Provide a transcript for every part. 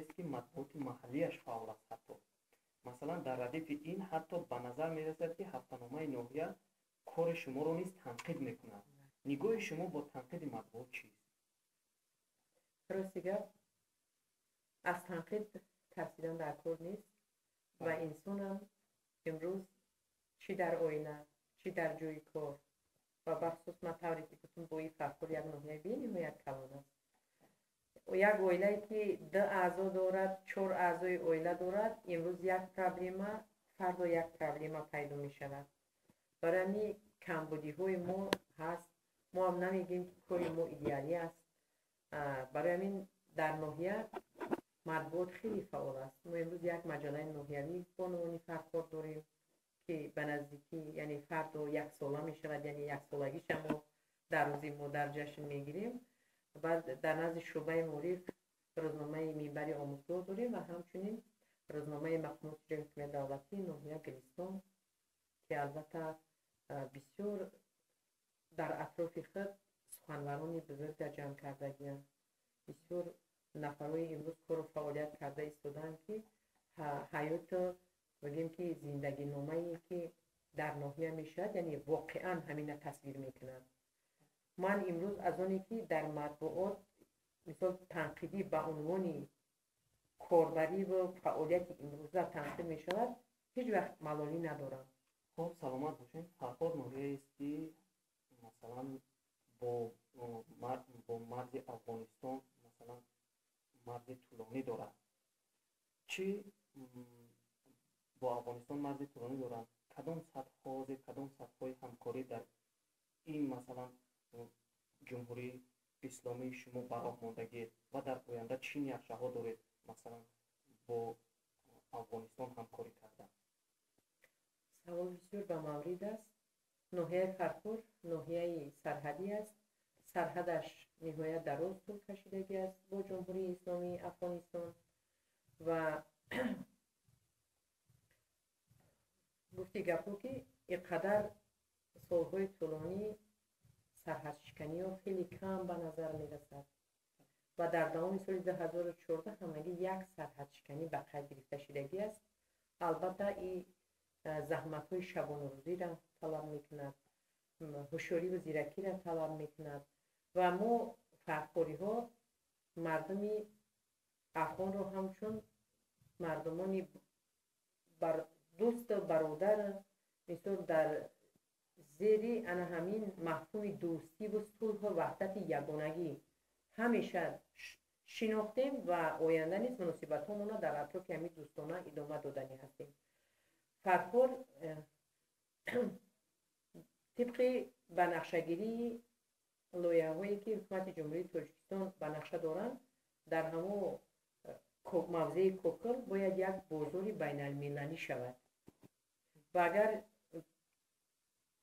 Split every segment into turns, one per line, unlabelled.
است که مطبوعات محلیش فعال است. حتی مثلا در ردیف این حتی به نظر میرسد که هفته‌نامه ناحیه کار شما رو نیز تنقید میکند. نگاه شما با تنقید مطبوعات چیست؟
راستی گپ از تنقید ترسیدن در کار نیست و انسان هم امروز چی در آینه چی در جوی کار و بخصوص مطوری که گفتم با این فرقور یک ناحیه بی‌نهایت کلان است. یک اویله که 2 اعضا دارد 4 اعضای اویله دارد، امروز یک پرابلم فردا یک پرابلم پیدا می شود. برای همین کمبودی های ما هست. ما هم نمیگیم که کاری ما ایدئالی است. برای همین در ناحیه مطبوعات خیلی فعال است. ما امروز یک مجله ناحیوی بانوانی فرقور داریم که به نزدیکی یعنی فردا 1 ساله می شود، یعنی 1 سالگیش ما در روزی ما در جشن میگیریم. بعد در نزد شعبه معارف روزنامه منبر آموزگار داریم و همچنین روزنامه مقامات حکومت دولتی ناحیه گلستان که البته بسیار در اطراف خود سخنوران بزرگ در جمع کردگی‌اند. بسیار نفرهای امروز کار و فعالیت کرده ایستادند که حیات بگیم که زندگی نامه‌ای که در ناحیه میشد یعنی واقعا همین تصویر میکنند. من امروز از اونی که در مطبوعات مثال تنقیدی به عنوان کاربری و فعالیت امروزه تنقید می شود هیچ وقت ملالی ندارم.
خب سلامت باشین. فرقور ناحیه است که مثلا با مرز افغانستان مثلا مرز طولانی دارد. چی با افغانستان مرز طولانی دارد؟ کدام سطح‌های همکاری در این مثلا جمهوری اسلامی شما برای ماندگی و در آینده چی نقشه‌ها دارید مثلا با افغانستان همکاری کردن؟
سوال بسیار به مورد است. ناحیه فرقور ناحیه سرحدی است. سرحدش نهایت دراز طول کشیدگی است با جمهوری اسلامی افغانستان و گفتی گپو که اینقدر سالهای طولانی سرحد شکنی ها خیلی کم به نظر می رسد و در دوام سال 2014 همگی یک سرحد شکنی به قید گرفته شدگی است. البته این زحمت های شبانه روزی را طلب می کند، هوشیاری و زیرکی را طلب می کند و ما فرقوری ها مردمی افغان رو همچون مردمانی دوست و برادر مثل در زیری انا همین مفهوم دوستی و صلح و وحدت یگانگی همیشه شناختیم و آینده نیز مناسبت همون در اطراف همین دوستانه ادامه دادنی هستیم. فرقور طبق بنقشه‌گیری لایحه‌هایی که حکومت جمهوری تاجیکستان بنقشه دارند در همون موضع کوکل باید یک بازار بین المللی شود و اگر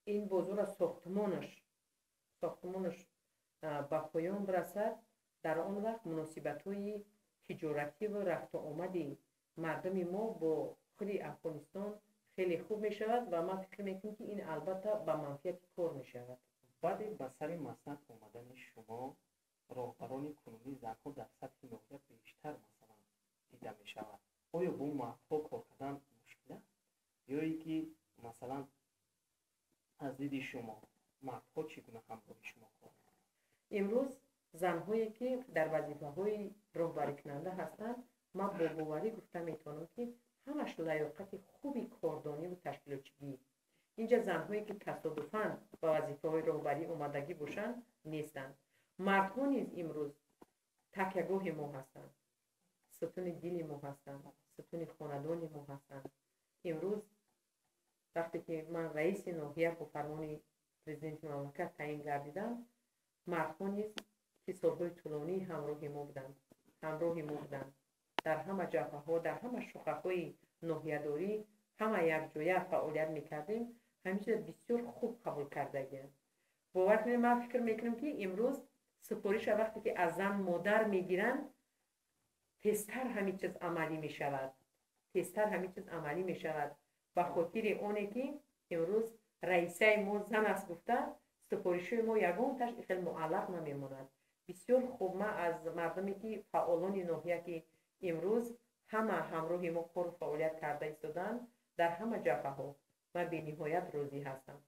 این بازار ساختمانش به پایان برسد در آن وقت مناسبت‌های تجارتی و رفت و آمد مردم ما با خود افغانستان خیلی خوب می شود و من فکر میکنم که این البته به منفعت کار می شود.
بعد به سر مسند آمدن شما راهبران کنونی زنها در سطح ناحیه بیشتر مثلا دیده می شود. آیا با مردها کار کردن مشکل است یا اینکه مثلا از دید شما مردها چگونه همراه شما کار می‌کنند؟
امروز زنهایی که در وظیفه‌های راهبری کننده هستند من با باوری گفته میتونم که همش لیاقت خوبی کاردانی و تشکیلاتچی. اینجا زنهایی که تصادفاً با وظیفه‌های راهبری اومدگی باشند نیستند. مردها نیز امروز تکیهگاه ما هستند، ستون دل ما هستند، ستون خاندان ما هستند. امروز وقتی که من رئیس ناحیه با فرمان پرزیدنت مملکت تعیین گردیدم مردها نیز که سالهای طولانی همراه ما بودند در همه جبهه‌ها در همه شاخه‌های ناحیه‌داری همه یک جایه فعالیت می‌کردیم. همیشه بسیار خوب قبول کردگی‌اند. باور کنید من فکر می‌کنم که امروز سفارش وقتی که از زن مادر می‌گیرند تیزتر همه چیز عملی می‌شود. به خاطر اونه که امروز رئیسه ما زن است گفته سفارش ما یگان تاش خیلی معلق نمیماند. بسیار خوب. من از مردمی که فعالان ناحیه که امروز همه همراهی ما کار و فعالیت کرده ایستادن در همه جبهه ها. من به نهایت راضی هستم